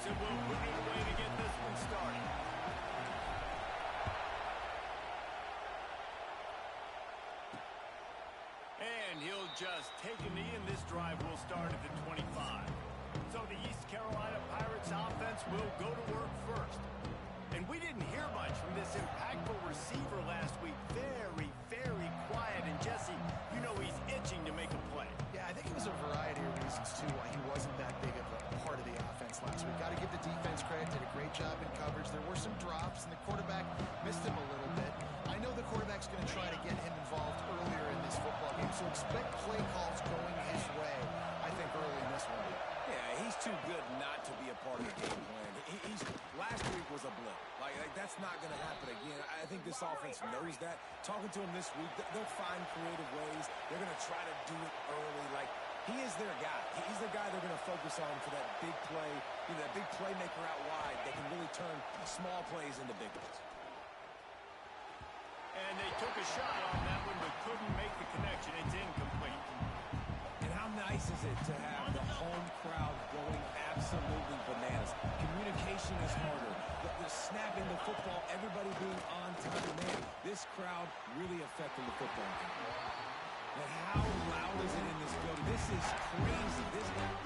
Clemson will boot it away to get this one started. And he'll just take a knee, and this drive will start at the 25. So the East Carolina Pirates offense will go to work first. And we didn't hear much from this impactful receiver last week. Very, very quiet. And Jesse, you know he's itching to make a play. Yeah, I think it was a variety of reasons, too, why he wasn't that big of a part of the offense last week. Got to give the defense credit. Did a great job in coverage. There were some drops, and the quarterback missed him a little bit. I know the quarterback's going to try to get him involved earlier in this football game, so expect play calls going his way, I think, early in this one. Yeah, he's too good not to be a part of the game plan. Last week was a blip. Like that's not going to happen again. I think this offense knows that. Talking to him this week, they'll find creative ways. They're going to try to do it early. Like, he is their guy. He's the guy they're going to focus on for that big play, that big playmaker out wide that can really turn small plays into big ones. And they took a shot on that one, but couldn't make the connection. It's incomplete. And how nice is it to have the home crowd going absolutely bananas? Communication is harder. The snapping the football, everybody being on time. Man, this crowd really affecting the football game. But how loud is it in this building? This is crazy.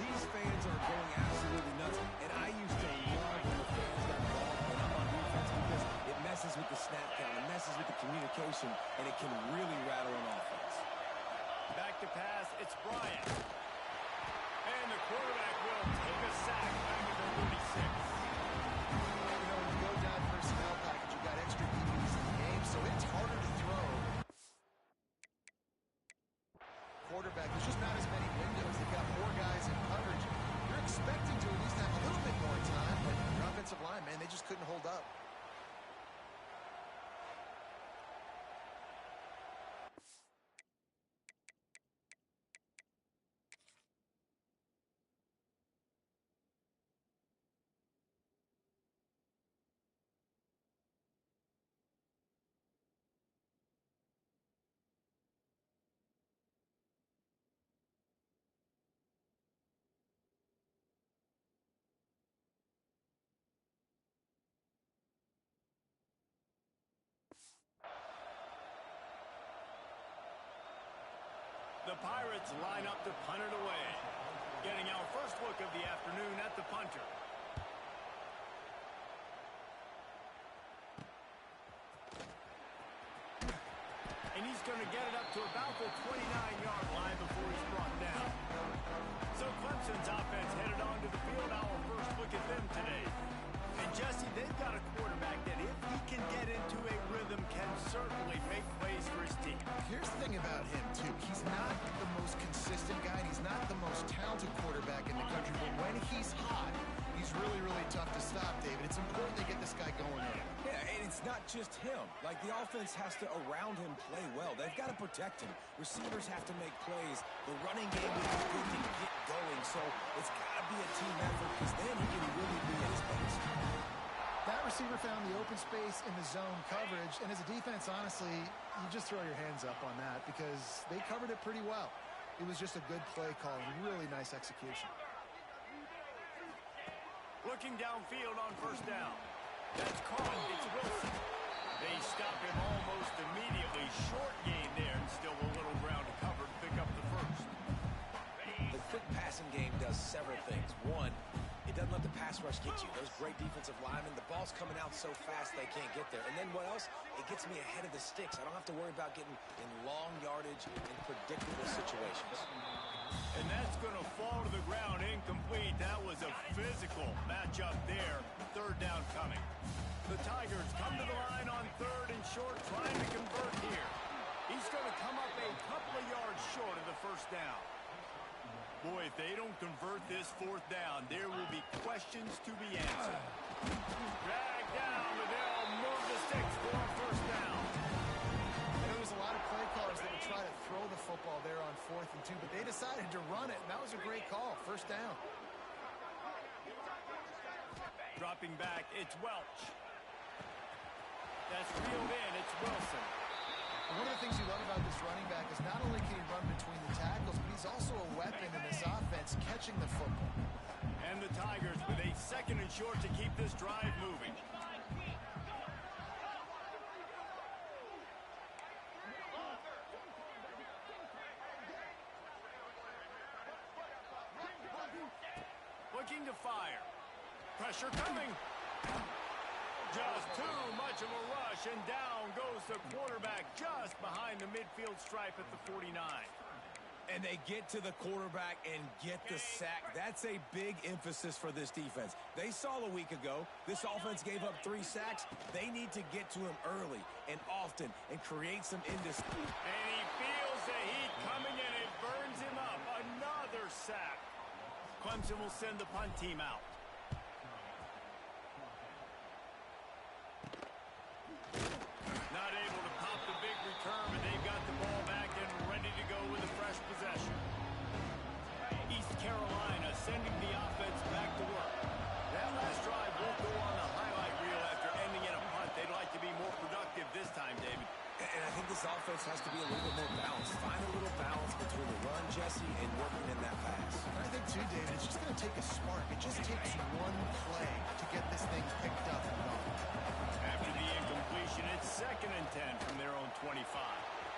These fans are going absolutely nuts. And I used to love when the fans got involved when I'm on defense because it messes with the snap count, it messes with the communication, and it can really rattle an offense. Back to pass, it's Bryant. And the quarterback will take a sack back at the 36. You know, when you go down personnel package, you've got extra DBs in the game, so it's harder to throw. Quarterback, there's just not as many windows. They've got more guys in coverage. You're expecting to at least have a little bit more time, but your offensive line, man, they just couldn't hold up. The Pirates line up to punt it away. Getting our first look of the afternoon at the punter. And he's going to get it up to about the 29-yard line before he's brought down. So Clemson's offense headed on to the field. Our first look at them today. And Jesse, they've got a quarterback that if he can get into a rhythm can certainly make plays for his team. Here's the thing about him, too. He's not the most consistent guy, and he's not the most talented quarterback in the country, but when he's hot, he's really, really tough to stop, David. It's important to get this guy going early. Yeah, and it's not just him. Like, the offense has to, around him, play well. They've got to protect him. Receivers have to make plays. The running game is good to get going, so it's got to be a team effort because then he can really be at his best. That receiver found the open space in the zone coverage, and as a defense, honestly, you just throw your hands up on that because they covered it pretty well. It was just a good play call and really nice execution. Looking downfield on first down. That's caught. It's Wilson. They stop him almost immediately. Short gain there, and still a little ground to cover to pick up the first. The quick passing game does several things. One, it doesn't let the pass rush get you. Those great defensive linemen, the ball's coming out so fast they can't get there. And then what else? It gets me ahead of the sticks. I don't have to worry about getting in long yardage and predictable situations. And that's going to fall to the ground incomplete. That was a physical matchup there. Third down coming. The Tigers come to the line on third and short, trying to convert here. He's going to come up a couple of yards short of the first down. Boy, if they don't convert this fourth down, there will be questions to be answered. Drag down, but they'll move the sticks for a first down. There was a lot of play callers that would try to throw the football there on 4th and 2, but they decided to run it, and that was a great call. First down. Dropping back, it's Welch. That's reeled in, it's Wilson. And one of the things you love about this running back is not only can he run between the tackles, but he's also a weapon in this offense catching the football. And the Tigers with a 2nd and short to keep this drive moving. Looking to fire. Pressure coming. Just too much of a rush, and down goes the quarterback just behind the midfield stripe at the 49. And they get to the quarterback and get the sack. That's a big emphasis for this defense. They saw a week ago, this offense gave up 3 sacks. They need to get to him early and often and create some indecision. And he feels the heat coming, and it burns him up. Another sack. Clemson will send the punt team out. Not able to pop the big return, but they've got the ball back and ready to go with a fresh possession. East Carolina sending the offense back to work. That last drive won't go on the highlight reel after ending in a punt. They'd like to be more productive this time, David. And I think this offense has to be a little bit more balanced. Find a little balance between the run, Jesse, and working in that pass. I think, too, David, it's just going to take a spark. It just takes one play to get this thing picked up and going. After the incompletion, it's 2nd and 10 from their own 25.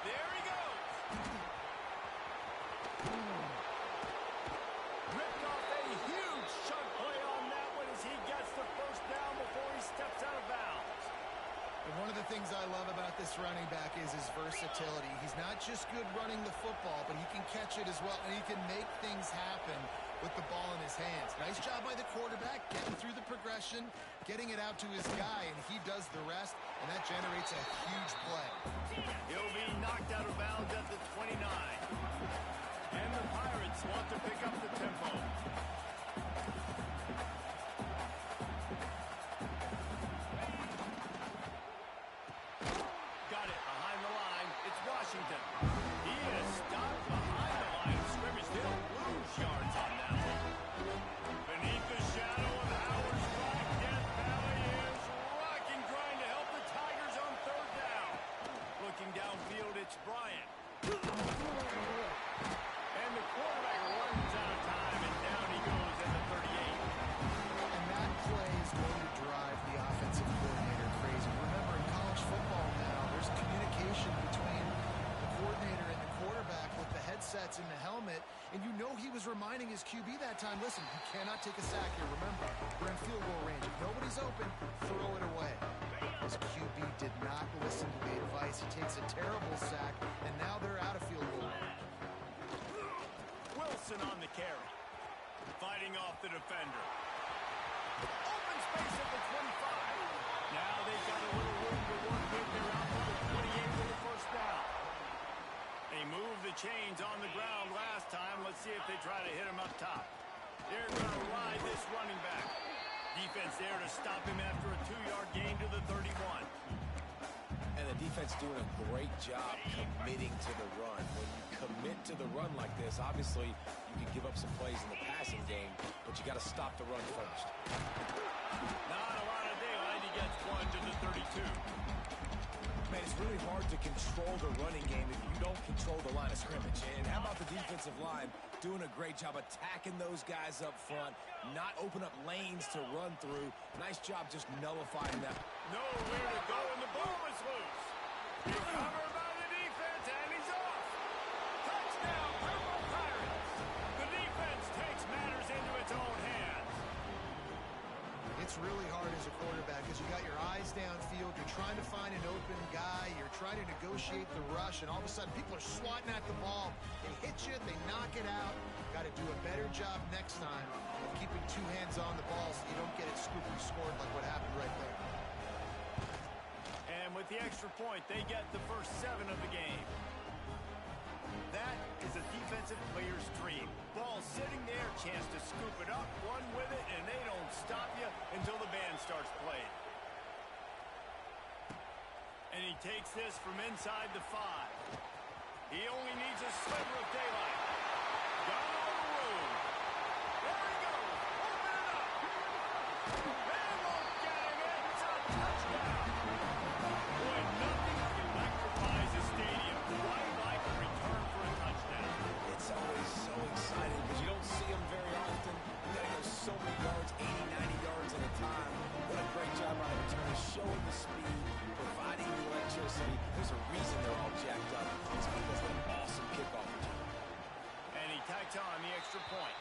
There he goes. Ripped off a huge chunk play on that one as he gets the first down before he steps out of bounds. And one of the things I love about this running back is his versatility. He's not just good running the football, but he can catch it as well, and he can make things happen with the ball in his hands. Nice job by the quarterback, getting through the progression, getting it out to his guy, and he does the rest, and that generates a huge play. He'll be knocked out of bounds at the 29. And the Pirates want to pick up the tempo. Got it behind the line. It's Washington. He is stopped behind the line of scrimmage. They'll lose yards on that one. Beneath the shadow of Howard's rock, Death Valley is rocking, trying to help the Tigers on 3rd down. Looking downfield, it's Bryant. And the quarterback runs out of time, and down he goes at the 38. And that play is going to drive the offensive coordinator crazy. Remember, in college football now, there's communication between the coordinator and the quarterback with the headsets and the helmet, and you know he was reminding his QB that time, listen, you cannot take a sack here. Remember, we're in field goal range. If nobody's open, throw it away. His QB did not listen to the advice. He takes a terrible sack, and now they're out of field goal range. Wilson on the carry. Fighting off the defender. Open space at the 25. Now they've got a little room to work with. They're out to the 28 with the first down. They moved the chains on the ground last time. Let's see if they try to hit him up top. They're going to ride this running back. Defense there to stop him after a 2-yard gain to the 31. And the defense doing a great job committing to the run. When you commit to the run like this, obviously you can give up some plays in the passing game, but you got to stop the run first. Not a lot of daylight. He gets one to the 32. Man, it's really hard to control the running game if you don't control the line of scrimmage. And how about the defensive line doing a great job attacking those guys up front, not open up lanes to run through. Nice job just nullifying that. Nowhere to go, and the ball is loose. Recovered by the defense, and he's off. Touchdown, Purple Pirates. The defense takes matters into its own hands. It's really hard as a quarterback because you got your eyes downfield. You're trying to find an open guy. You're trying to negotiate the rush, and all of a sudden people are swatting at the ball. They hit you. They knock it out. Got to do a better job next time of keeping 2 hands on the ball so you don't get it scooped and scored like what happened right there. And with the extra point, they get the first 7 of the game. That is a defensive player's dream. Ball sitting there, chance to scoop it up, run with it, and they don't stop you until the band starts playing. And he takes this from inside the 5. He only needs a sliver of daylight. Got all the room. There he goes. Open it up. They won't get him. It's a touchdown. Boy, nothing electrifies a stadium quite like a return for a touchdown. It's always so exciting because you don't see them very often. You got to go so many yards point.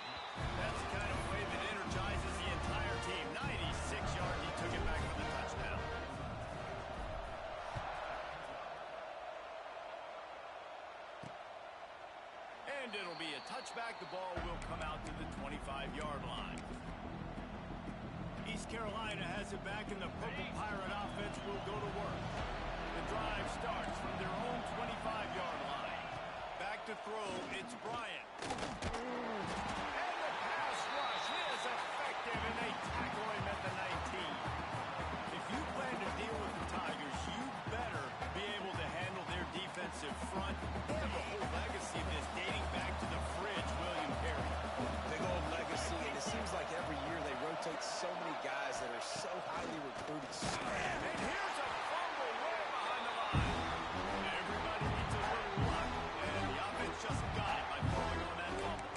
That's the kind of play that energizes the entire team. 96 yards, he took it back for the touchdown. And it'll be a touchback. The ball will come out to the 25-yard line. East Carolina has it back, and the Purple Pirate offense will go to work. The drive starts from their own 25-yard line. Back to throw, it's Bryant. And the pass rush is effective, and they tackle him at the 19. If you plan to deal with the Tigers, you better be able to handle their defensive front. They have a whole legacy of this dating back to the fridge, William Perry. Big old legacy, and it seems like every year they rotate so many guys that are so highly recruited. And here's a fumble way behind the line. Everybody needs a little luck, and the offense just got it by falling on that fumble.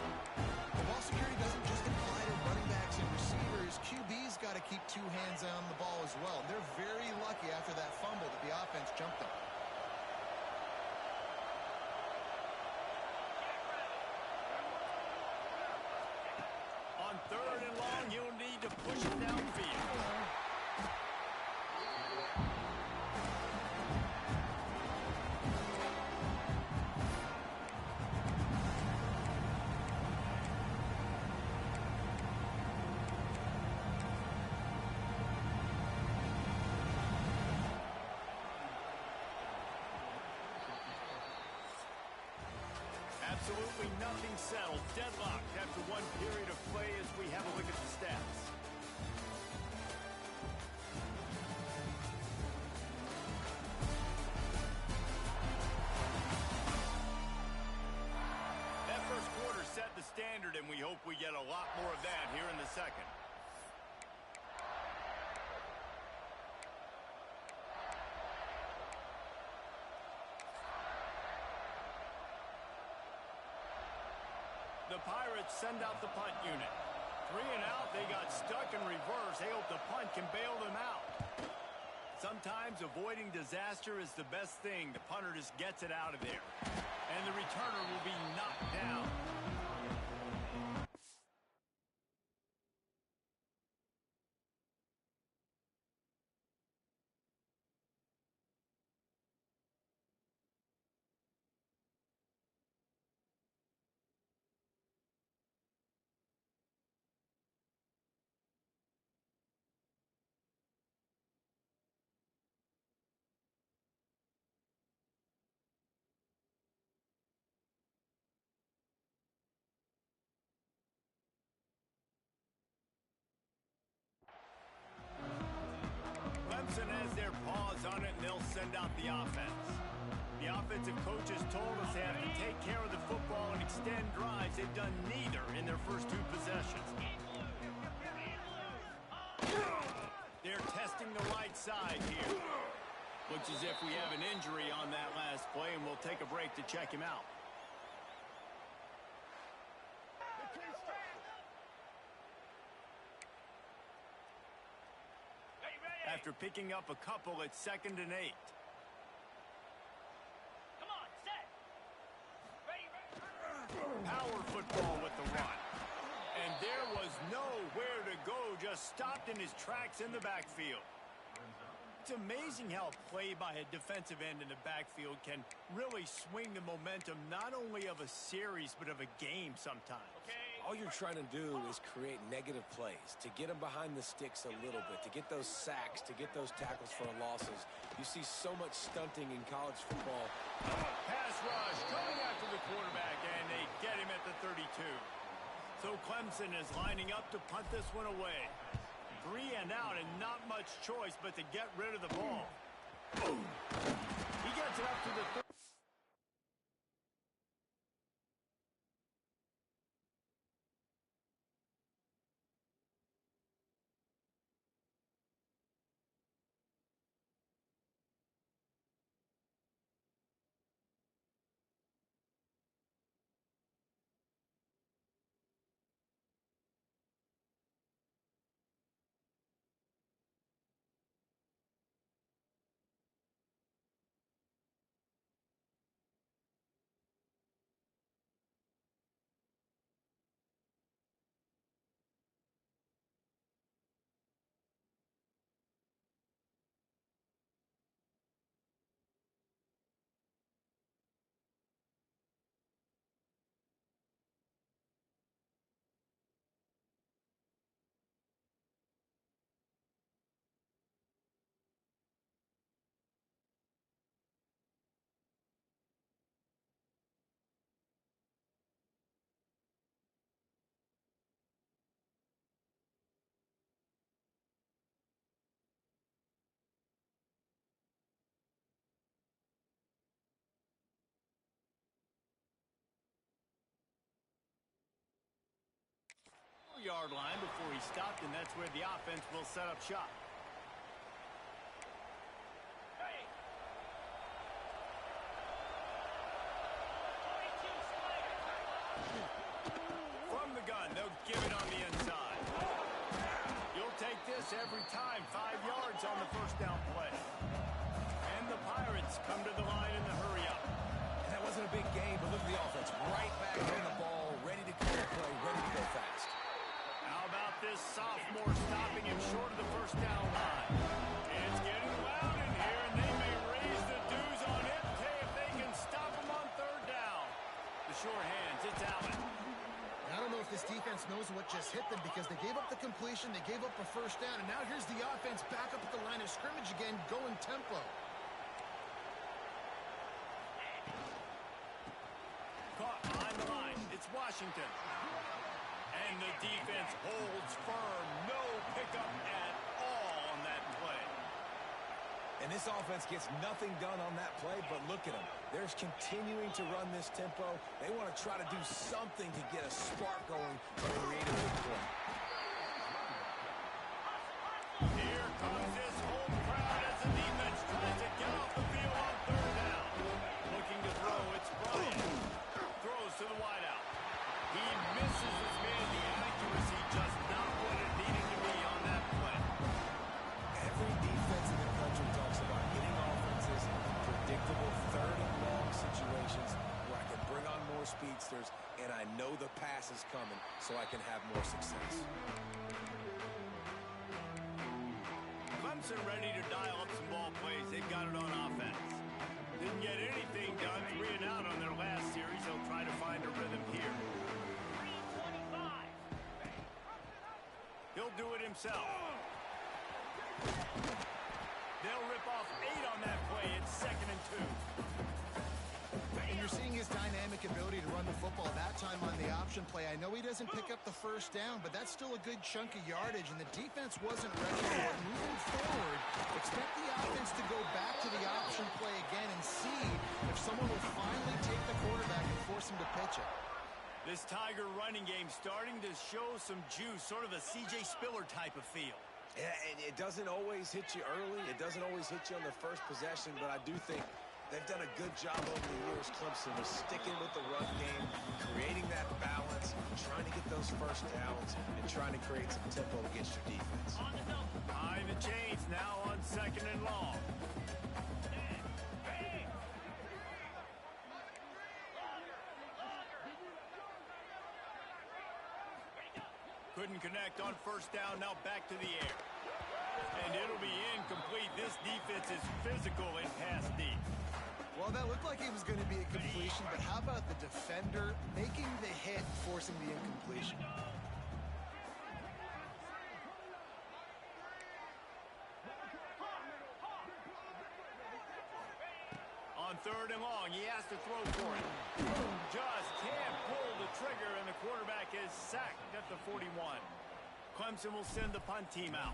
The ball security doesn't just apply to running backs and receivers. QB's got to keep two hands on the ball as well. They're very lucky after that fumble that the offense jumped them. On third and long, you'll need to push it downfield. Absolutely nothing settled. Deadlocked after one period of play as we have a look at the stats. That first quarter set the standard, and we hope we get a lot more of that here in the second. The Pirates send out the punt unit. 3 and out, they got stuck in reverse. They hope the punt can bail them out. Sometimes avoiding disaster is the best thing. The punter just gets it out of there. And the returner will be knocked down. Clemson has their paws on it, and they'll send out the offense. The offensive coaches told us they have to take care of the football and extend drives. They've done neither in their first 2 possessions. They're testing the right side here. Looks as if we have an injury on that last play, and we'll take a break to check him out. After picking up a couple, it's 2nd and 8. Come on, set. Ready. Power football with the run. And there was nowhere to go, just stopped in his tracks in the backfield. It's amazing how a play by a defensive end in the backfield can really swing the momentum not only of a series but of a game sometimes. Okay. All you're trying to do is create negative plays, to get them behind the sticks a little bit, to get those sacks, to get those tackles for losses. You see so much stunting in college football. Pass rush coming after the quarterback, and they get him at the 32. So Clemson is lining up to punt this one away. 3 and out, and not much choice but to get rid of the ball. He gets it up to the 30. 8-yard line before he stopped, and that's where the offense will set up shop. From the gun, they'll give it on the inside. You'll take this every time. 5 yards on the first down play. And the Pirates come to the line in the hurry-up. That wasn't a big game, but look at the offense. Right back on the ball, ready to call a play, ready to go fast. How about this sophomore stopping him short of the first down line? It's getting loud in here, and they may raise the dues on it if they can stop him on third down. The sure hands, it's Allen. I don't know if this defense knows what just hit them because they gave up the completion, they gave up a first down, and now here's the offense back up at the line of scrimmage again, going tempo. Caught behind the line. It's Washington. And the defense holds firm. No pickup at all on that play. And this offense gets nothing done on that play, but look at them. They're continuing to run this tempo. They want to try to do something to get a spark going to create a big play. Here comes this home crowd as the defense tries to get off the field on third down. Looking to throw, it's Bryant. Throws to the wideout. He misses his man. The accuracy just not what it needed to be on that play. Every defense in the country talks about hitting offenses in predictable third and long situations where I can bring on more speedsters and I know the pass is coming so I can have more success. Clemson ready to dial up some ball plays. They've got it on offense. Didn't get anything done 3 and out on their last series. They'll try to find a rhythm here. He'll do it himself. They'll rip off 8 on that play. It's 2nd and 2. And you're seeing his dynamic ability to run the football that time on the option play. I know he doesn't pick up the first down, but that's still a good chunk of yardage, and the defense wasn't ready for it. Moving forward, expect the offense to go back to the option play again and see if someone will finally take the quarterback and force him to pitch it. This Tiger running game starting to show some juice, sort of a C.J. Spiller type of feel. Yeah, and it doesn't always hit you early. It doesn't always hit you on the first possession, but I do think they've done a good job over the years, Clemson, with sticking with the run game, creating that balance, trying to get those first downs, and trying to create some tempo against your defense. Behind the chains now on 2nd and long. Couldn't connect on first down, now back to the air. And it'll be incomplete. This defense is physical and pass deep. Well, that looked like it was going to be a completion, but how about the defender making the hit, forcing the incompletion? On 3rd and long, he has to throw for it. Just can't pull the trigger, and the quarterback is sacked at the 41. Clemson will send the punt team out.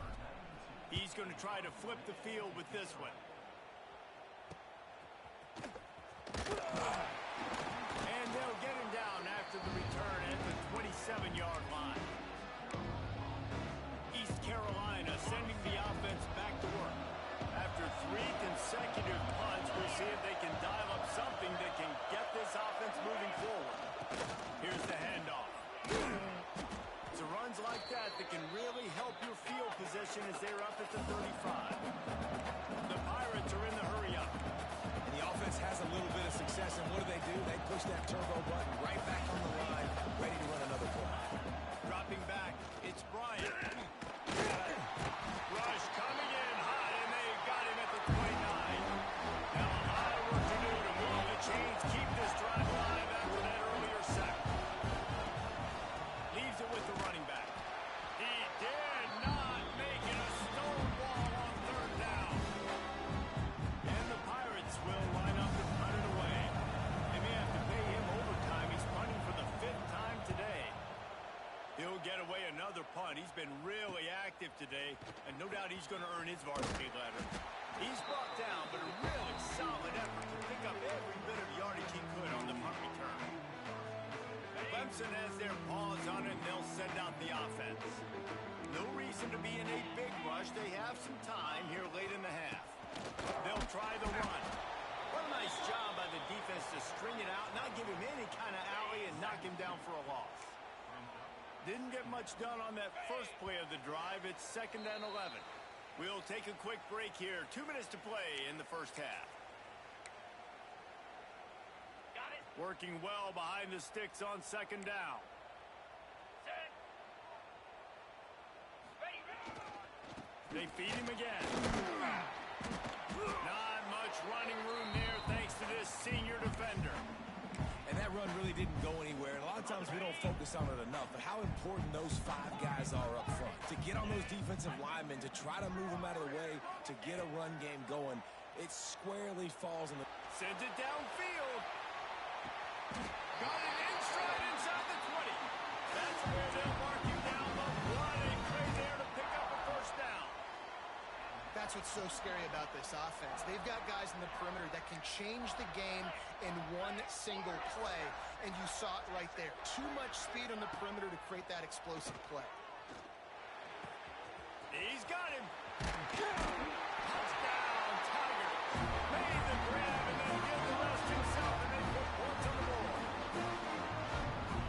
He's going to try to flip the field with this one. And they'll get him down after the return at the 27-yard line. East Carolina sending the offense back to work. After 3 consecutive punts, we'll see if they can dial up something that can get this offense moving forward. Here's the handoff. It's a runs like that that can really help your field position as they're up at the 35. The Pirates are in the hurry-up. And the offense has a little bit of success, and what do? They push that turbo button right back on the line, ready to run another play. Dropping back, it's Bryant. Rush coming in hot, and they got him at the 29. Now a lot of work to do to move the chains, keep this drive alive after that earlier sack. Leaves it with the running back. He did not make it a stone wall on 3rd down. And the Pirates will line up to punt it away. They may have to pay him overtime. He's punting for the 5th time today. He'll get away another punt. He's been really active today, and no doubt he's going to earn his varsity letter. He's brought down, but a really solid effort to pick up every bit of yardage he could on the punt return. Clemson has their paws on it, and they'll send out the offense. they have some time here late in the half. They'll try the run. What a nice job by the defense to string it out, not give him any kind of alley, and knock him down for a loss. Didn't get much done on that first play of the drive. It's 2nd and 11. We'll take a quick break here. 2 minutes to play in the first half. Working well behind the sticks on 2nd down. They feed him again. Not much running room there thanks to this senior defender. And that run really didn't go anywhere. And a lot of times we don't focus on it enough. But how important those 5 guys are up front. To get on those defensive linemen, to try to move them out of the way, to get a run game going, it squarely falls in the... Sends it downfield. Got it in stride inside the 20. That's where they'll mark you down. But what a play there to pick up a first down. That's what's so scary about this offense. They've got guys in the perimeter that can change the game in one single play, and you saw it right there. Too much speed on the perimeter to create that explosive play. He's got him. Touchdown, Tigers. Made the grab and then did the rest himself, and they put points on the board.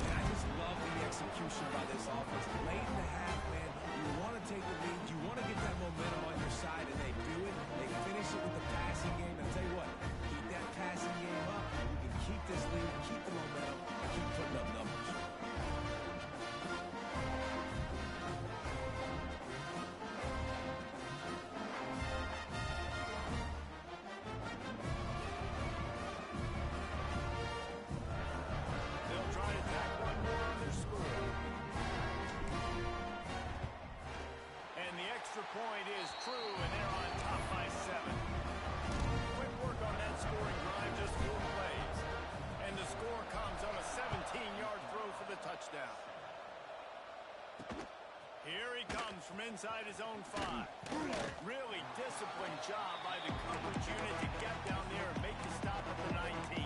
And I just love the execution by this offense. Late in the half, man, you want to take the lead. You want to get that momentum on your side, and they do it. They finish it with the passing game. I'll tell you what, keep that passing game up. You can keep this lead, keep the momentum, and keep putting up numbers. They'll try to tack one more on their score. And the extra point is true, and they're on top by 7. Quick work on that scoring drive, just 4 plays. And the score comes on a 17-yard throw for the touchdown. Here he comes from inside his own 5. Really disciplined job by the coverage unit to get down there and make the stop at the 19.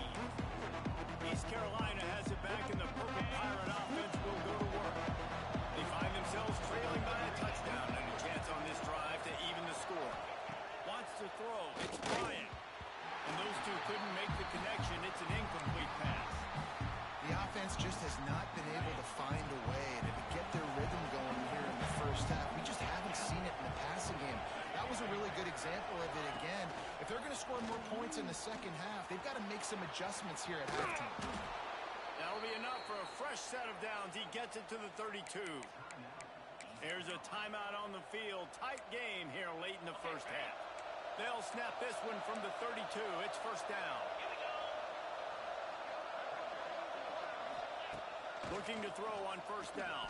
East Carolina has it back, and the Purple Pirate offense will go to work. They find themselves trailing by a touchdown and a chance on this drive to even the score. Wants to throw. It's Bryant. And those two couldn't make the connection. It's an incomplete pass. The offense just has not been able to find a way to get their rhythm going here in the first half. We just haven't seen it in the passing game. That was a really good example of it again. If they're going to score more points in the second half, they've got to make some adjustments here at halftime. That'll be enough for a fresh set of downs. He gets it to the 32. There's a timeout on the field. Tight game here late in the first half. They'll snap this one from the 32. It's first down. Looking to throw on first down.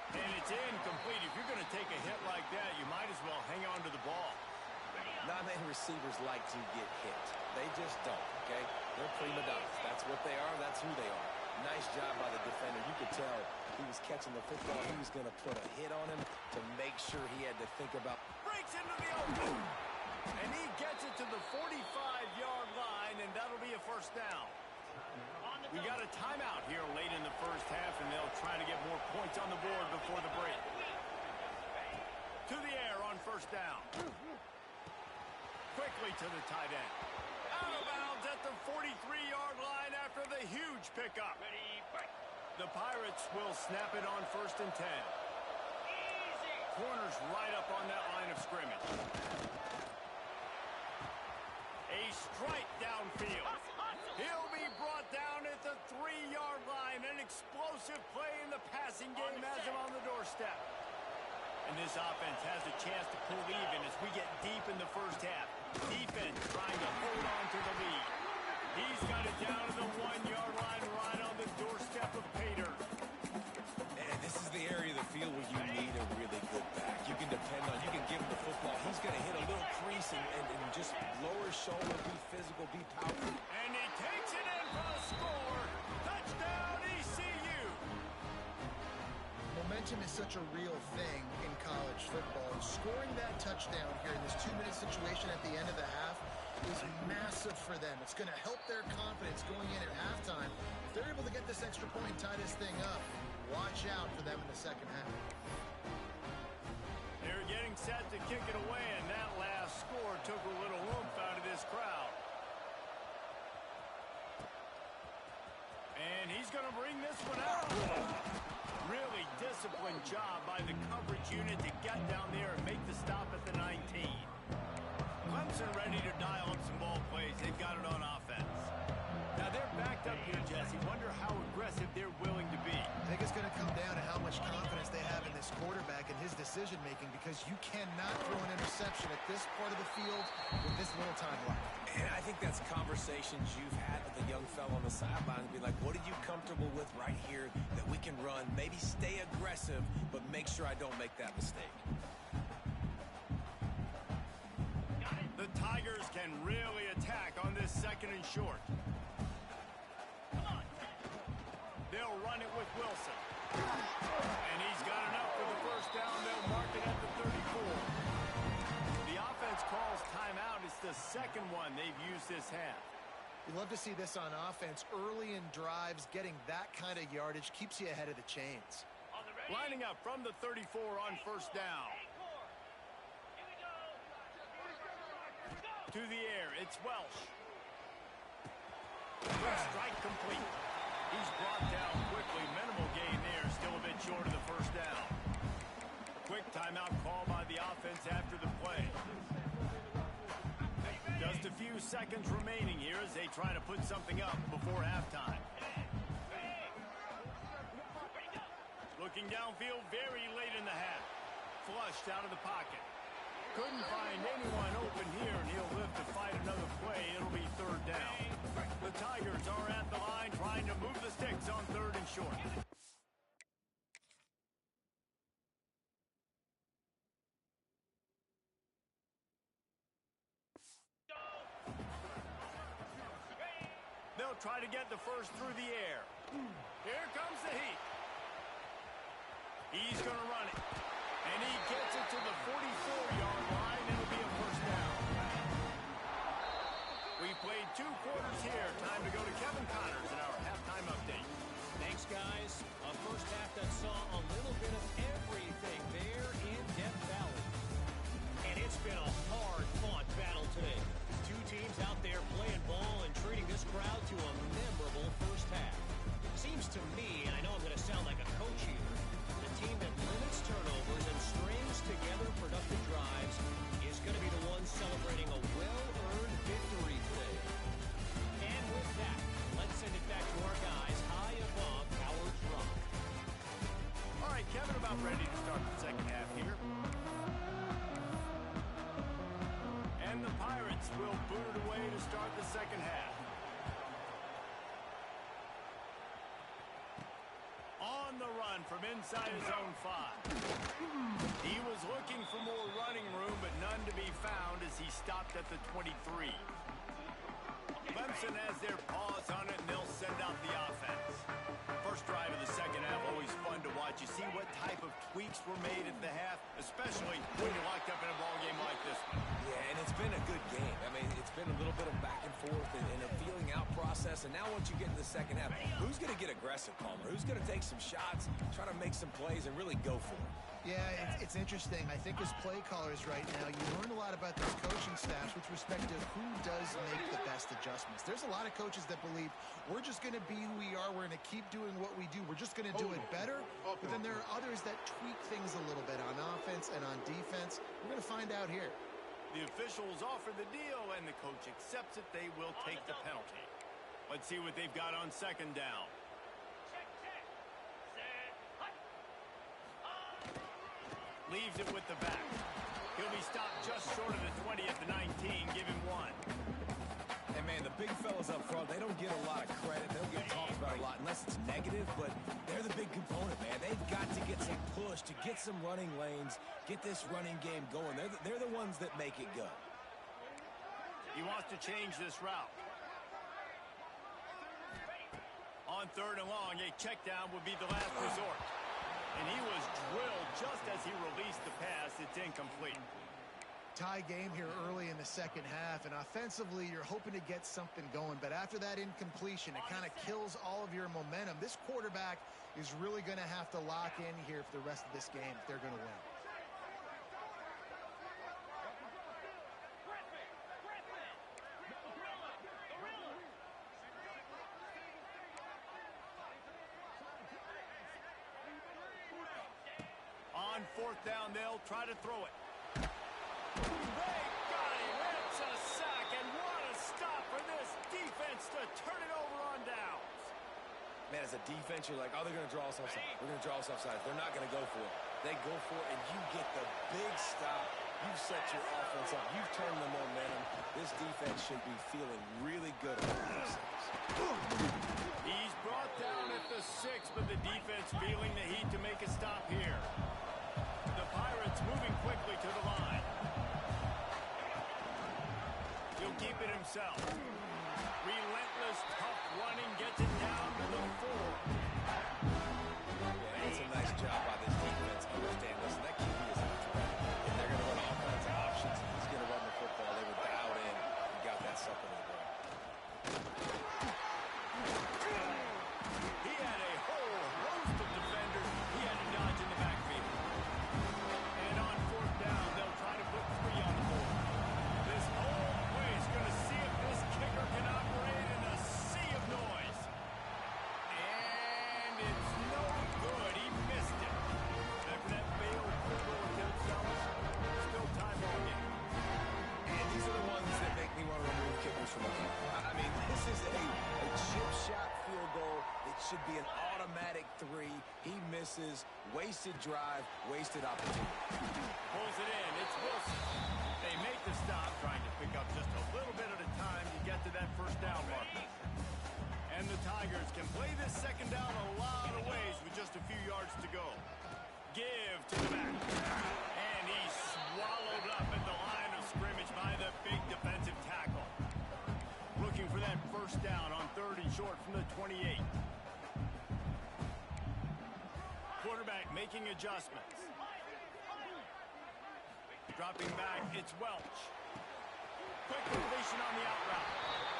And it's incomplete. If you're going to take a hit like that, you might as well hang on to the ball. Not many receivers like to get hit. They just don't, okay? They're prima donnas. That's what they are. That's who they are. Nice job by the defender. You could tell he was catching the football. He was going to put a hit on him to make sure he had to think about. Breaks into the open. And he gets it to the 45-yard line, and that'll be a first down. We got a timeout here late in the first half, and they'll try to get more points on the board before the break. To the air on first down. Quickly to the tight end. Out of bounds at the 43-yard line after the huge pickup. The Pirates will snap it on 1st and 10. Corners right up on that line of scrimmage. A strike downfield. He'll be brought down at the 3-yard line. An explosive play in the passing game has him on the doorstep. And this offense has a chance to pull even as we get deep in the first half. Defense trying to hold on to the lead. He's got it down to the 1-yard line right on the doorstep of Pater. And this is the area of the field where you need a really good back. You can depend on, you can give him the football. He's going to hit a little crease and just lower his shoulder, be physical, be powerful. And he takes it in for a score. Touchdown, ECU. Momentum is such a real thing in college football. Scoring that touchdown here in this 2-minute situation at the end of the half is massive for them. It's going to help their confidence going in at halftime. If they're able to get this extra point and tie this thing up, watch out for them in the second half. Here again. set to kick it away, and that last score took a little oomph out of this crowd. And he's going to bring this one out. Really disciplined job by the coverage unit to get down there and make the stop at the 19. Clemson ready to dial up some ball plays. They've got it on offense. Now they're backed up here, Jesse. Wonder how aggressive they're willing to be. I think it's going to come down to how much confidence they have in this quarterback and his decision-making, because you cannot throw an interception at this part of the field with this little time left. And I think that's conversations you've had with the young fellow on the sideline to be like, what are you comfortable with right here that we can run? Maybe stay aggressive, but make sure I don't make that mistake. The Tigers can really attack on this second and short. They'll run it with Wilson. And he's got enough for the first down. They'll mark it at the 34. The offense calls timeout. It's the second one they've used this half. You love to see this on offense. Early in drives, getting that kind of yardage keeps you ahead of the chains. Lining up from the 34 on first down. To the air, it's Welsh. Quick strike complete. He's brought down quickly. Minimal gain there. Still a bit short of the first down. Quick timeout call by the offense after the play. Just a few seconds remaining here as they try to put something up before halftime. Looking downfield very late in the half. Flushed out of the pocket. Couldn't find anyone open here, and he'll live to fight another play. It'll be third down. The Tigers are at the line trying to move the sticks on third and short. They'll try to get the first through the air. Here comes the heat. He's going to run it. And he gets it to the 44-yard line. It'll be a first down. We played 2 quarters here. Time to go to Kevin Connors in our halftime update. Thanks, guys. A first half that saw a little bit of everything there in Death Valley. And it's been a hard-fought battle today. 2 teams out there playing ball and treating this crowd to a memorable first half. Seems to me, and I know I'm going to sound like a coach here, the team that limits turnovers and strings together productive drives is going to be the one celebrating a well-earned victory today. And with that, let's send it back to our guys high above Howard's Rock. All right, Kevin, about ready to start the second half here. And the Pirates will boot it away to start the second half. On the run from inside his own 5. He was looking for more running room, but none to be found as he stopped at the 23. Clemson has their paws on it, and they'll send out the offense. First drive of the second half, always fun to watch. You see what type of tweaks were made at the half, especially when you're locked up in a ball game like this one. Yeah, and it's been a good game. I mean, it's been a little bit of back and forth and a feeling out process. And now once you get in the second half, who's going to get aggressive, Palmer? Who's going to take some shots, try to make some plays, and really go for it? Yeah, it's interesting. I think as play callers right now, you learn a lot about these coaching staffs with respect to who does make the best adjustments. There's a lot of coaches that believe we're just going to be who we are. We're going to keep doing what we do. We're just going to do it better. But then there are others that tweak things a little bit on offense and on defense. We're going to find out here. The officials offer the deal, and the coach accepts it. They will take the penalty. Let's see what they've got on second down. Leaves it with the back. He'll be stopped just short of the 20 at the 19. Give him 1. And, man, the big fellas up front, they don't get a lot of credit. They don't get talked about a lot unless it's negative, but they're the big component, man. They've got to get some push, to get some running lanes, get this running game going. They're the ones that make it go. He wants to change this route. On third and long, a check down would be the last resort. And he was drilled just as he released the pass. It's incomplete. Tie game here early in the second half, and offensively you're hoping to get something going, but after that incompletion it kind of kills all of your momentum. This quarterback is really going to have to lock in here for the rest of this game if they're going to win. On fourth down, they'll try to throw it. They got him. It's a sack, and what a stop for this defense to turn it over on downs. Man, as a defense, you're like, oh, they're going to draw us offside. We're going to draw us offside. They're not going to go for it. They go for it, and you get the big stop. You've set your offense up. You've turned the momentum. This defense should be feeling really good about themselves. He's brought down at the 6, but the defense feeling the heat to make a stop here. The Pirates moving quickly to the line. He'll keep it himself. Relentless, tough running, gets it down to the 4. Yeah, it's a nice job by this defense. Understand this. That QB is a threat. And they're going to run all kinds of options. He's going to run the football. They were dialed in and got that sucker to the ground. He had a whole host of defenders he had to dodge in the backfield. And on fourth down, they'll try to put 3 on the board. This whole play is going to see if this kicker can operate in a sea of noise. And it's no good. He missed it. After that failed field goal attempt, still time ball game. And these are the ones that make me want to remove kickers from the game. I mean, this is a chip shot field goal. It should be an automatic 3. He misses. Wasted drive, wasted opportunity. Pulls it in. It's Wilson. They make the stop, trying to pick up just a little bit at a time to get to that first down mark. And the Tigers can play this second down a lot of ways with just a few yards to go. Give to the back. And he's swallowed up at the line of scrimmage by the big defensive tackle. Looking for that first down on 3rd and short from the 28. Quarterback making adjustments. Dropping back, it's Welch. Quick completion on the out route.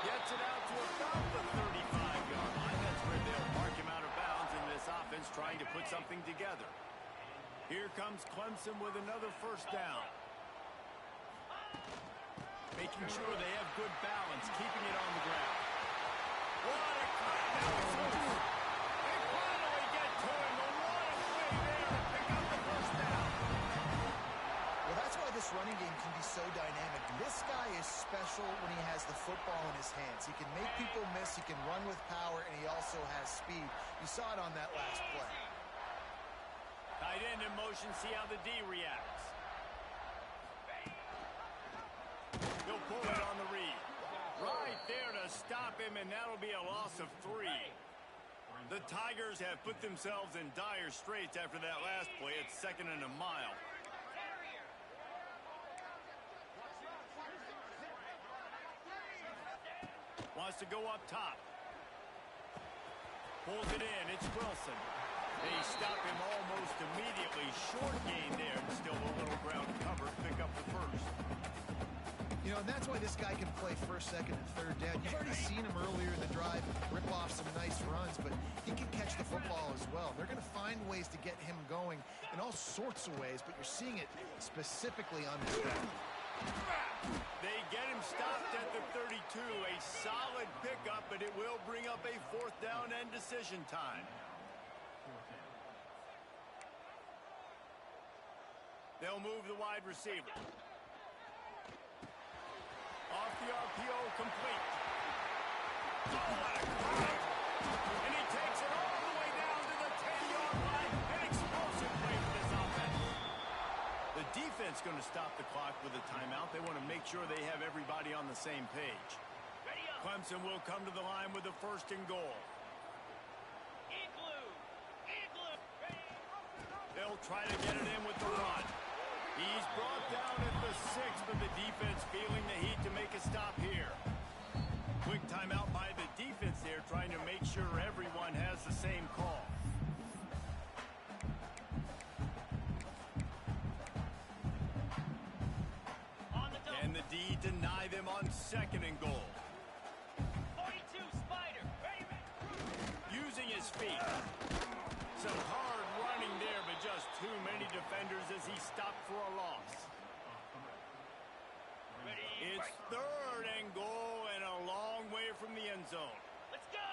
Gets it out to about the 35-yard line. That's where they'll mark him out of bounds in this offense trying to put something together. Here comes Clemson with another first down. Making sure they have good balance, keeping it on the ground. What a cut! That was loose. They finally get to him. The one play there to pick up the first down. Well, that's why this running game can be so dynamic. This guy is special when he has the football in his hands. He can make people miss, he can run with power, and he also has speed. You saw it on that last play. Tight end in motion, see how the D reacts. He'll pull it on the read. Right there to stop him, and that'll be a loss of 3. The Tigers have put themselves in dire straits after that last play. It's 2nd and a mile. Wants to go up top. Pulls it in. It's Wilson. They stop him almost immediately. Short gain there, and still a little ground covered. Pick up the first. You know, and that's why this guy can play 1st, 2nd, and 3rd down. You've already seen him earlier in the drive rip off some nice runs, but he can catch the football as well. They're going to find ways to get him going in all sorts of ways, but you're seeing it specifically on this drive. They get him stopped at the 32. A solid pickup, but it will bring up a 4th down and decision time. They'll move the wide receiver. Off the RPO, complete. Oh, what a grab! And he takes it all the way down to the 10-yard line. An explosive play for this offense. The defense going to stop the clock with a timeout. They want to make sure they have everybody on the same page. Clemson will come to the line with the 1st and goal. They'll try to get it in with the run. He's brought down at the 6, but the defense feeling the heat to make a stop here. Quick timeout by the defense there, trying to make sure everyone has the same call. And the D deny them on 2nd and goal. 42 Spider. Using his feet. Some hard running there, but just too many defenders as he stopped for a loss. It's 3rd and goal and a long way from the end zone. Let's go.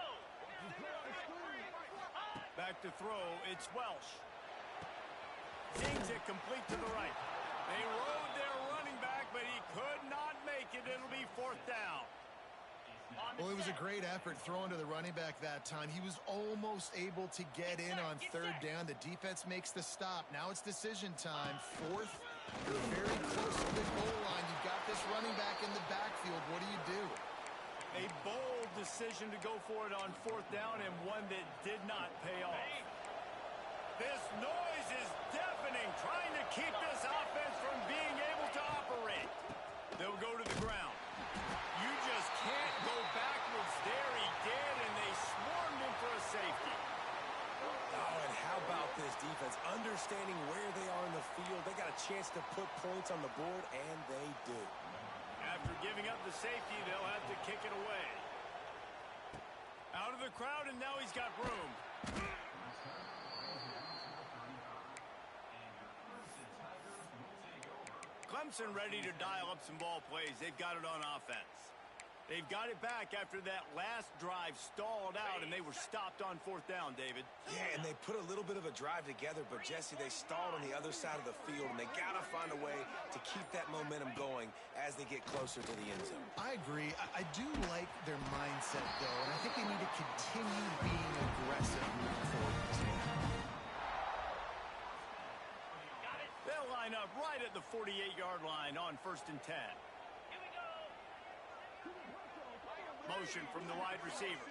Back to throw, it's Welsh. Sings it complete to the right. They rode their running back, but he could not make it. It'll be 4th down. Well, it was a great effort throwing to the running back that time. He was almost able to get in on 3rd down. The defense makes the stop. Now it's decision time. 4th, you're very close to the goal line. You've got this running back in the backfield. What do? A bold decision to go for it on 4th down, and one that did not pay off. This noise is deafening, trying to keep this offense from being able to operate. They'll go to the ground. You just can't go backwards there. He did, and they swarmed him for a safety. Oh, and how about this defense? Understanding where they are in the field. They got a chance to put points on the board, and they do. After giving up the safety, they'll have to kick it away. Out of the crowd, and now he's got room. Clemson ready to dial up some ball plays. They've got it on offense. They've got it back after that last drive stalled out, and they were stopped on 4th down, David. Yeah, and they put a little bit of a drive together, but, Jesse, they stalled on the other side of the field, and they got to find a way to keep that momentum going as they get closer to the end zone. I agree. I do like their mindset, though, and I think they need to continue being aggressive moving forward. They'll line up right at the 48-yard line on 1st and 10. Motion from the wide receiver.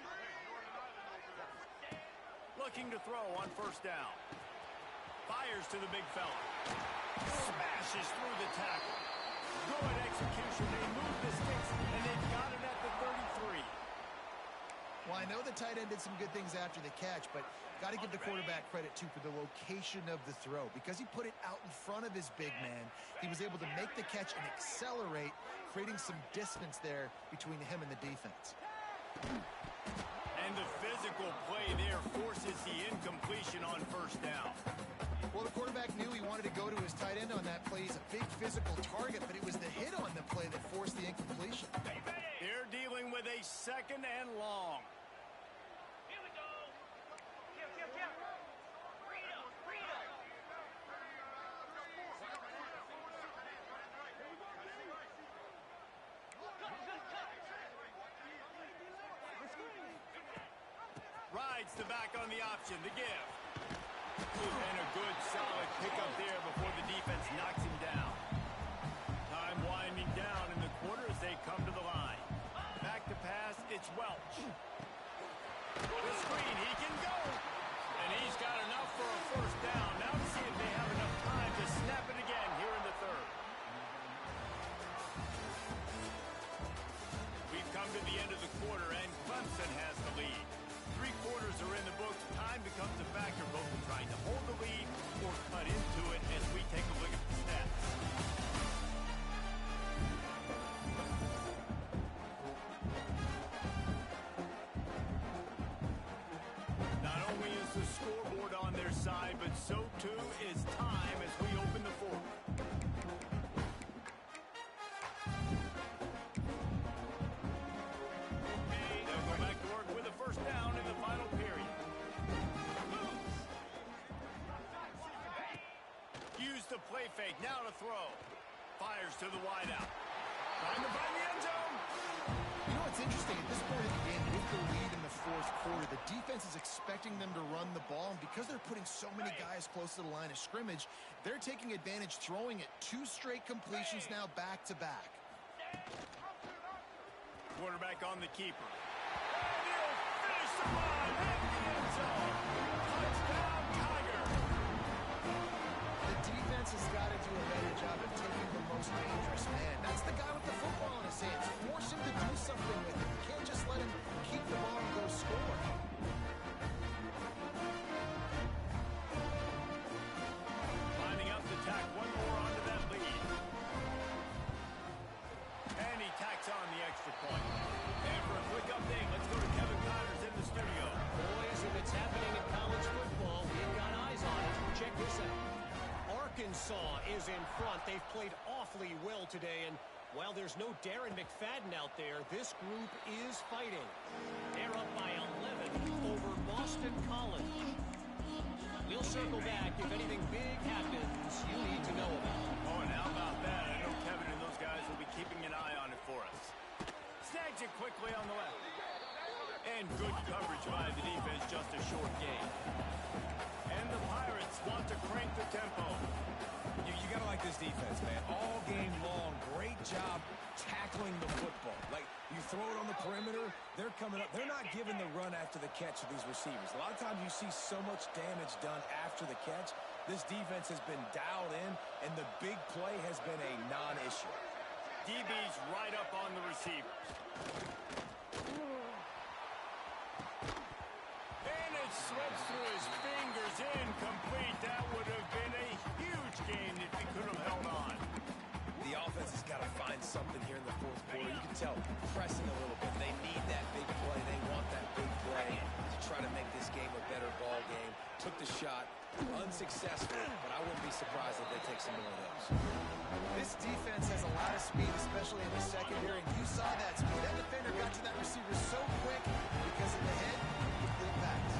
Looking to throw on 1st down. Fires to the big fella. Smashes through the tackle. Good execution. They move the sticks, and they've got it at the 33. Well, I know the tight end did some good things after the catch, but got to give the quarterback credit, too, for the location of the throw. Because he put it out in front of his big man, he was able to make the catch and accelerate, creating some distance there between him and the defense. And the physical play there forces the incompletion on 1st down. Well, the quarterback knew he wanted to go to his tight end on that play. He's a big physical target, but it was the hit on the play that forced the incompletion. They're dealing with a 2nd and long. Rides the back on the option, the give. And a good solid pickup there before the defense knocks him down. Time winding down in the quarter as they come to the line. Back to pass, it's Welch. The screen, he can go. And he's got enough for a 1st down. Now to see if they have enough time to snap it again here in the 3rd. We've come to the end of the quarter, and Clemson has the lead. 3 quarters are in the books. Time becomes a factor, both in trying to hold the lead or cut into it as we take a look at the stats. Not only is the scoreboard on their side, but so too is time as we open the 4th. They'll go back to work with a 1st down in the final period. Use the play fake, now to throw. Fires to the wideout. Trying to find the end zone. You know what's interesting? At this point of the game, with the lead in the 4th quarter, the defense is expecting them to run the ball, and because they're putting so many guys close to the line of scrimmage, they're taking advantage, throwing it 2 straight completions now back-to-back. Quarterback on the keeper. And he'll finish the run at the end zone. Touchdown, Tiger. The defense has got to do a better job of taking the most dangerous man. That's the guy with the football in his hands. Force him to do something with it. You can't just let him keep the ball and go score. Lining up to tack one more onto that lead. And he tacks on the extra point. And for a quick update, let's go to Kevin Connors in the studio. Boys, if it's happening in college football, we've got eyes on it. Check this out. Arkansas is in front. They've played awfully well today, and while there's no Darren McFadden out there, this group is fighting. They're up by 11 over Boston College. We'll circle back if anything big happens Spreads it quickly on the left. And good coverage by the defense, just a short gain. And the Pirates want to crank the tempo. You got to like this defense, man. All game long, great job tackling the football. Like, you throw it on the perimeter, they're coming up. They're not giving the run after the catch to these receivers. A lot of times you see so much damage done after the catch. This defense has been dialed in, and the big play has been a non-issue. DB's right up on the receivers. And it slips through his fingers, incomplete. That would have been a huge gain if he could have held on. The offense has got to find something here in the fourth quarter. You can tell, pressing a little bit. They need that big play. They want that big play to try to make this game a better ball game. Took the shot, unsuccessful, but I wouldn't be surprised if they take some more of those. This defense has a lot of speed, especially in the secondary, and you saw that speed. That defender got to that receiver so quick because of the hit, the impact.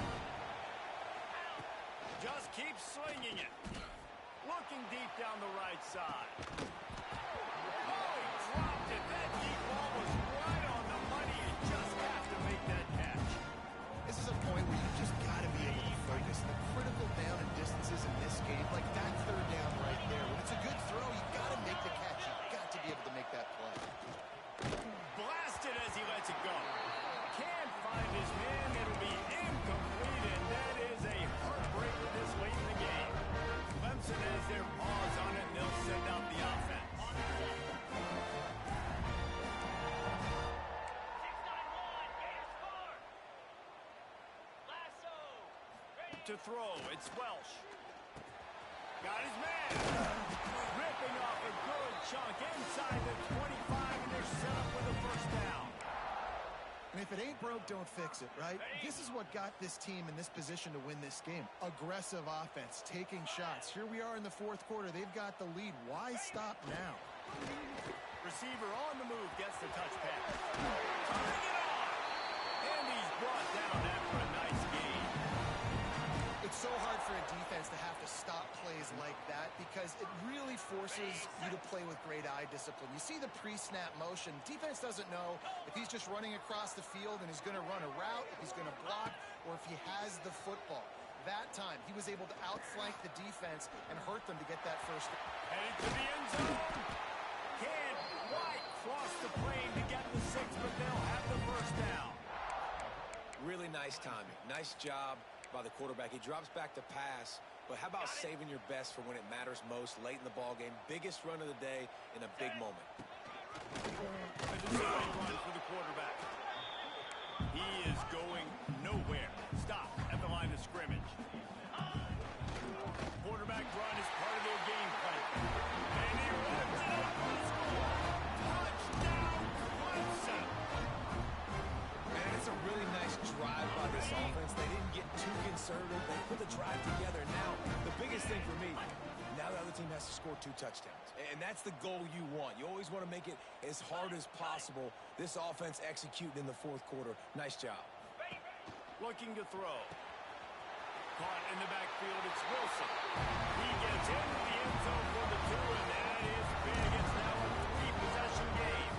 Just keep slinging it. Looking deep down the right side. Oh, he dropped it. That deep ball was right on the money. You just have to make that catch. This is a point where you just got to be able to focus. The critical down and distances in this game, like that third down right there. When it's a good throw, you got to make the catch. You got to be able to make that play. Blasted as he lets it go. Can't find his man. It'll be incomplete, and that is a heartbreaker this late in the game. Clemson has their paws on it, and they'll send out the offense. To throw, it's Welsh. Got his man. Ripping off a good chunk inside the 25, and they're set up with a first down. And if it ain't broke, don't fix it, right? This is what got this team in this position to win this game. Aggressive offense, taking shots. Here we are in the fourth quarter. They've got the lead. Why stop now? Receiver on the move, gets the touch pass. Turning it on. And he's brought down after a nice gain. It's so hard for a defense to have to stop plays like that because it really forces you to play with great eye discipline. You see the pre-snap motion. Defense doesn't know if he's just running across the field and he's going to run a route, if he's going to block, or if he has the football. That time, he was able to outflank the defense and hurt them to get that first. Headed to the end zone. Can't quite cross the plane to get the 6, but they'll have the first down. Really nice timing. Nice job by the quarterback. He drops back to pass, but how about saving your best for when it matters most late in the ball game? Biggest run of the day in a big moment. A design run for the quarterback. He is going nowhere. Stop at the line of scrimmage. Quarterback run is part of their game plan. And he runs it up for the score. Touchdown, Clemson. Man, it's a really nice drive by this offense. They didn't get too conservative. They put the drive together. Now, the biggest thing for me, now the other team has to score 2 touchdowns. And that's the goal you want. You always want to make it as hard as possible. This offense executing in the fourth quarter. Nice job. Looking to throw. Caught in the backfield, it's Wilson. He gets into the end zone for the 2, and that is big. It's now a 3-possession game.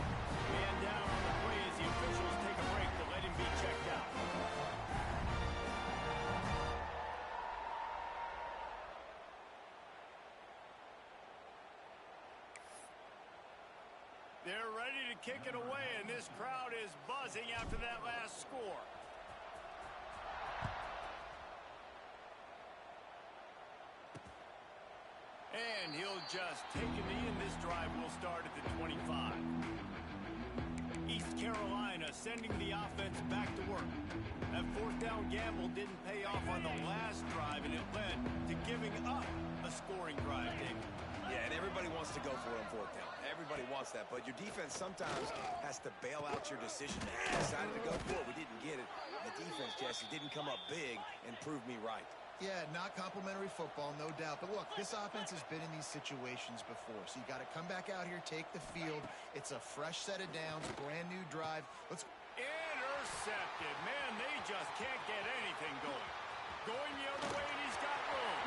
Man down on the play as the officials take a break to let him be checked out. They're ready to kick it away, and this crowd is buzzing after that last score. And he'll just take a knee, and this drive will start at the 25. East Carolina sending the offense back to work. That fourth down gamble didn't pay off on the last drive, and it led to giving up a scoring drive, David. Yeah, and everybody wants to go for it on fourth down. Everybody wants that, but your defense sometimes has to bail out your decision. They decided to go for it. We didn't get it. The defense, Jesse, didn't come up big and prove me right. Yeah, not complimentary football, no doubt. But look, this offense has been in these situations before. So you got to come back out here, take the field. It's a fresh set of downs, brand new drive. Let's intercepted. Man, they just can't get anything going. Going the other way, and he's got room.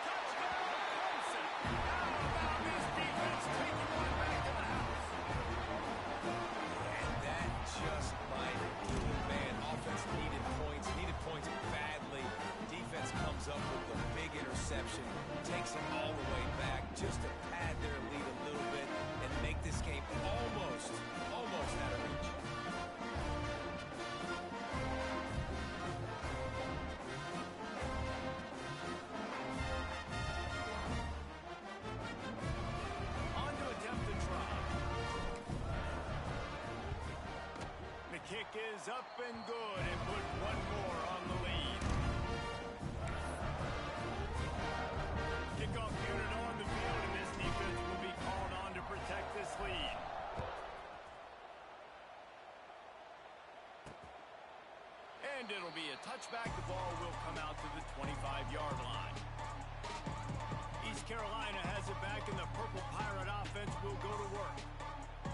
Touchdown, Clemson. How about this defense taking one back to the house? just to pad their lead a little bit and make this game almost out of reach. On to attempt the try. The kick is up and good and put one more on the lead. Kickoff unit on the field, and this defense will be called on to protect this lead. And it'll be a touchback. The ball will come out to the 25-yard line. East Carolina has it back, and the Purple Pirate offense will go to work.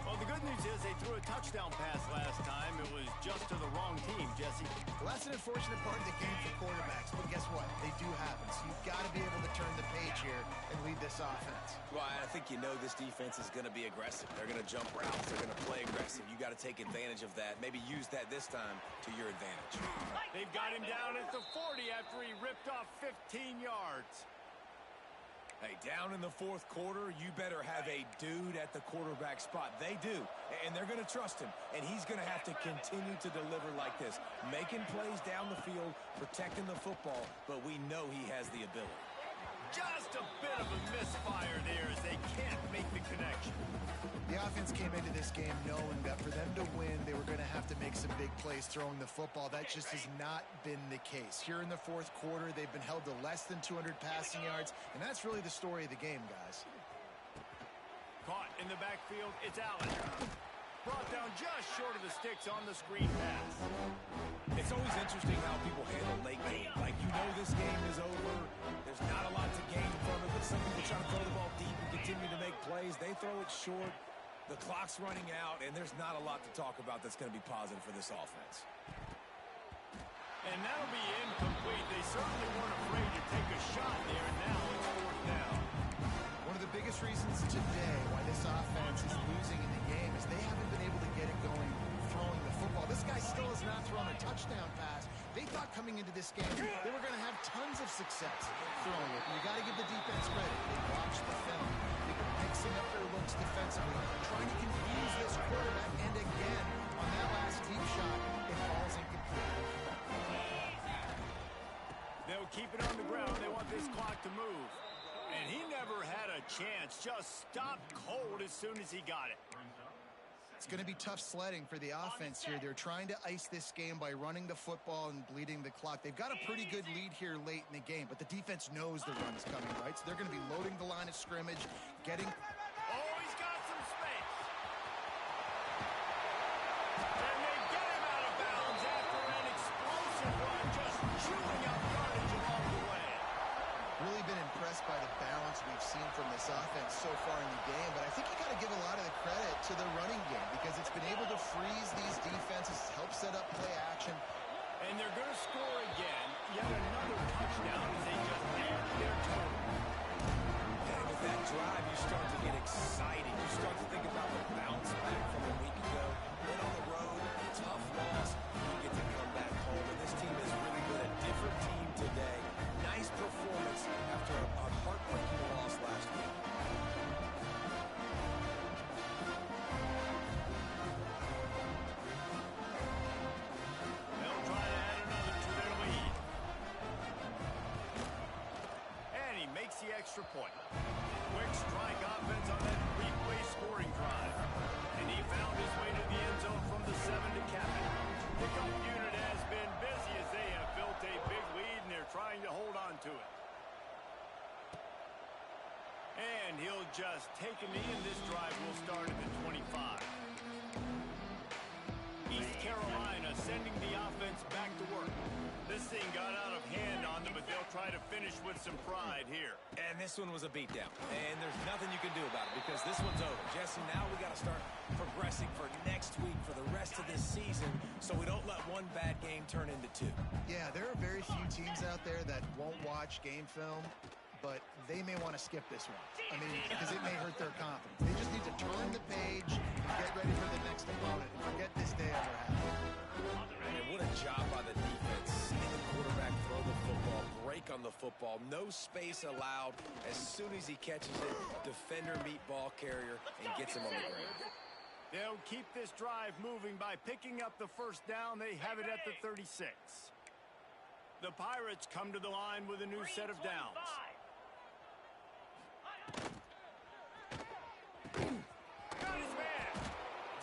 Well, the good news is they threw a touchdown pass last time. It was just to the wrong team, Jesse. Well, that's an unfortunate part of the game for quarterbacks, but guess what? They do happen. So you've got to be able to turn the page here and lead this offense. Well, I think you know this defense is going to be aggressive. They're going to jump routes. They're going to play aggressive. You got to take advantage of that. Maybe use that this time to your advantage. They've got him down at the 40 after he ripped off 15 yards. Hey, down in the fourth quarter, you better have a dude at the quarterback spot. They do, and they're going to trust him, and he's going to have to continue to deliver like this, making plays down the field, protecting the football, but we know he has the ability. Just a bit of a misfire there as they can't make the connection. The offense came into this game knowing that for them to win, they were going to have to make some big plays throwing the football. That just has not been the case. Here in the fourth quarter, they've been held to less than 200 passing yards, and that's really the story of the game, guys. Caught in the backfield, it's Allen. Brought down just short of the sticks on the screen pass. It's always interesting how people handle late game. Like, you know this game is over. There's not a lot to gain from it, but some people try to throw the ball deep and continue to make plays. They throw it short. The clock's running out, and there's not a lot to talk about that's going to be positive for this offense. And that'll be incomplete. They certainly weren't afraid to take a shot there, and now it's fourth down. One of the biggest reasons today why this offense is losing in the game is they haven't been able to get it going throwing the football. This guy still has not thrown a touchdown pass. They thought coming into this game they were going to have tons of success throwing it. You got to give the defense credit. They watched the film. They've been mixing up their looks defensively, trying to confuse this quarterback, and again, on that last deep shot, it falls incomplete. They'll keep it on the ground. They want this clock to move. And he never had a chance. Just stopped cold as soon as he got it. It's going to be tough sledding for the offense here. They're trying to ice this game by running the football and bleeding the clock. They've got a pretty good lead here late in the game, but the defense knows the run is coming, right? So they're going to be loading the line of scrimmage, getting... Oh, he's got some space. And they get him out of bounds after an explosive run, just chewing up yardage along the way. Really been impressed by the balance we've seen from this offense so far in the game, but I think you got to give a lot of the credit to the running game because it's been able to freeze these defenses, help set up play action. And they're going to score again. Yet another touchdown as they just add their total. And with that drive, you start to get excited. You start to think about the bounce back from a week ago. Went on the road, tough loss. You get to come back home, and this team has really been a different team today. Nice performance after a heartbreaking loss last week. They'll try to add another to their lead. And he makes the extra point. Quick strike offense on that three-play scoring drive. And he found his way to the end zone from the 7 to cap it. Pickup unit has been busy as they have built a big lead, and they're trying to hold on to it. And he'll just take a knee, and this drive will start at the 25. East Carolina sending the offense back to work. This thing got out of hand on them, but they'll try to finish with some pride here. And this one was a beatdown. And there's nothing you can do about it because this one's over. Jesse, now we got to start progressing for next week, for the rest of this season, so we don't let one bad game turn into two. Yeah, there are very few teams out there that won't watch game film, but they may want to skip this one. I mean, because it may hurt their confidence. They just need to turn the page and get ready for the next opponent and forget this day ever happened. And what a job by the defense. Seeing the quarterback throw the football. break on the football. No space allowed. As soon as he catches it, defender meet ball carrier and gets him on the ground. They'll keep this drive moving by picking up the first down. They have it at the 36. The Pirates come to the line with a new set of downs. Got his man.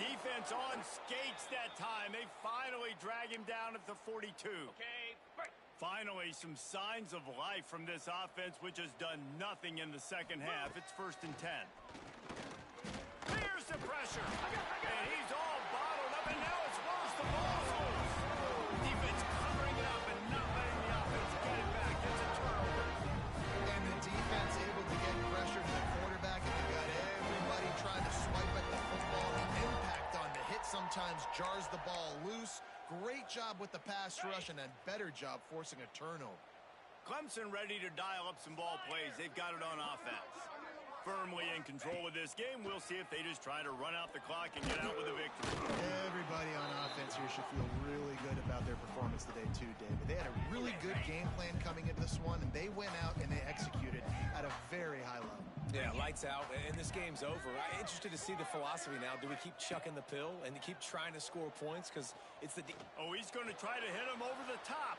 Defense on skates that time. They finally drag him down at the 42. Finally, some signs of life from this offense, which has done nothing in the second half. It's 1st and 10. Here's the pressure. And he's all bottled up, and now it's worse. The ball's loose. Defense covering it up and not letting the offense get it back. It's a turnover. And the defense able to get pressure to the quarterback, and you got everybody trying to swipe at the football. The impact on the hit sometimes jars the ball loose. Great job with the pass rush and a better job forcing a turnover. Clemson ready to dial up some ball plays. They've got it on offense. Firmly in control of this game. We'll see if they just try to run out the clock and get out with a victory. Everybody on offense here should feel really good about their performance today too, David. They had a really good game plan coming into this one, and they went out and they executed at a very high level. Yeah, lights out, and this game's over. I'm interested to see the philosophy now. Do we keep chucking the pill and keep trying to score points? Because it's the... Oh, he's going to try to hit him over the top.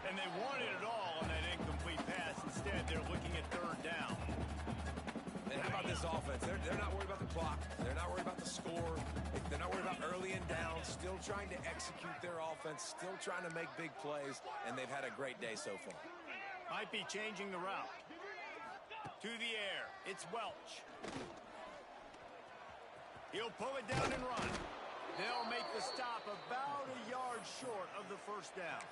And they wanted it all on that incomplete pass. Instead, they're looking at 3rd down. And how about this offense? They're not worried about the clock. They're not worried about the score. They're not worried about early and down. Still trying to execute their offense. Still trying to make big plays. And they've had a great day so far. Might be changing the route. To the air. It's Welch. He'll pull it down and run. They'll make the stop about a yard short of the 1st down.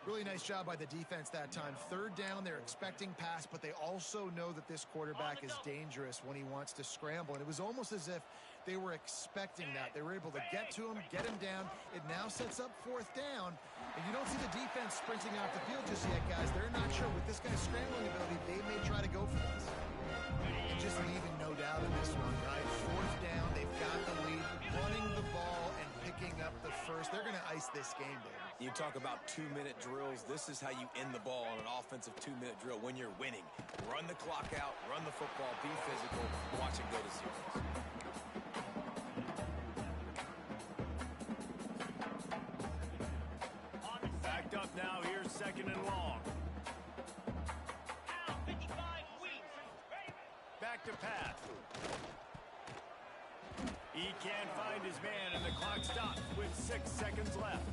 Really nice job by the defense that time. 3rd down, they're expecting pass, but they also know that this quarterback is dangerous when he wants to scramble. And it was almost as if they were expecting that. They were able to get to him, get him down. It now sets up 4th down. And you don't see the defense sprinting off the field just yet, guys. They're not sure. With this guy's scrambling ability, they may try to go for this. And just leaving no doubt in this one, right? 4th down, they've got the lead, running the ball and picking up the first. They're going to ice this game, David. You talk about 2-minute drills. This is how you end the ball on an offensive 2-minute drill when you're winning. Run the clock out, run the football, be physical, watch it go to zeros. Backed up now. Here's 2nd and long. Back to pass. He can't find his man, and the clock stops with 6 seconds left.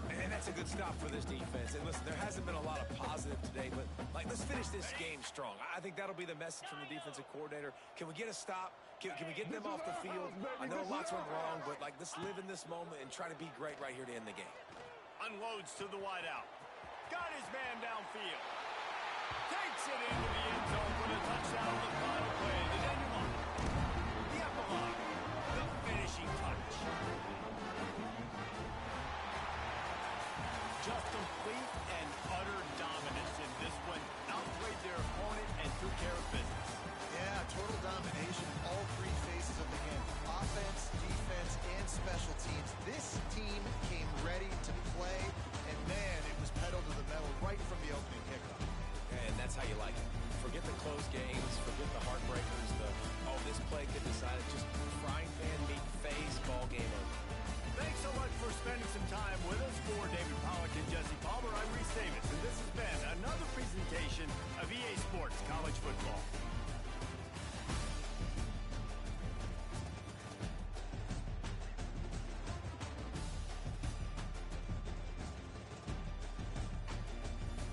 And that's a good stop for this defense. And listen, there hasn't been a lot of positive today, but let's finish this game strong. I think that'll be the message from the defensive coordinator. Can we get a stop? Can we get them off the field? I know lots went wrong, but let's live in this moment and try to be great right here to end the game. Unloads to the wideout. Got his man downfield. Takes it into the end zone for the touchdown on the final play. The denouement. The epilogue. The finishing touch. Just complete and utter dominance in this one. Outplayed their opponent and took care of business. Yeah, total domination in all 3 phases of the game. Offense, defense, and special teams. This team came ready to play, and man, it was pedal to the metal right from the opening kickoff. And that's how you like it. Forget the close games, forget the heartbreakers, this play could decide it. Just frying pan meet face, ball game over. Thanks so much for spending some time with us. For David Pollack and Jesse Palmer, I'm Reese Davis.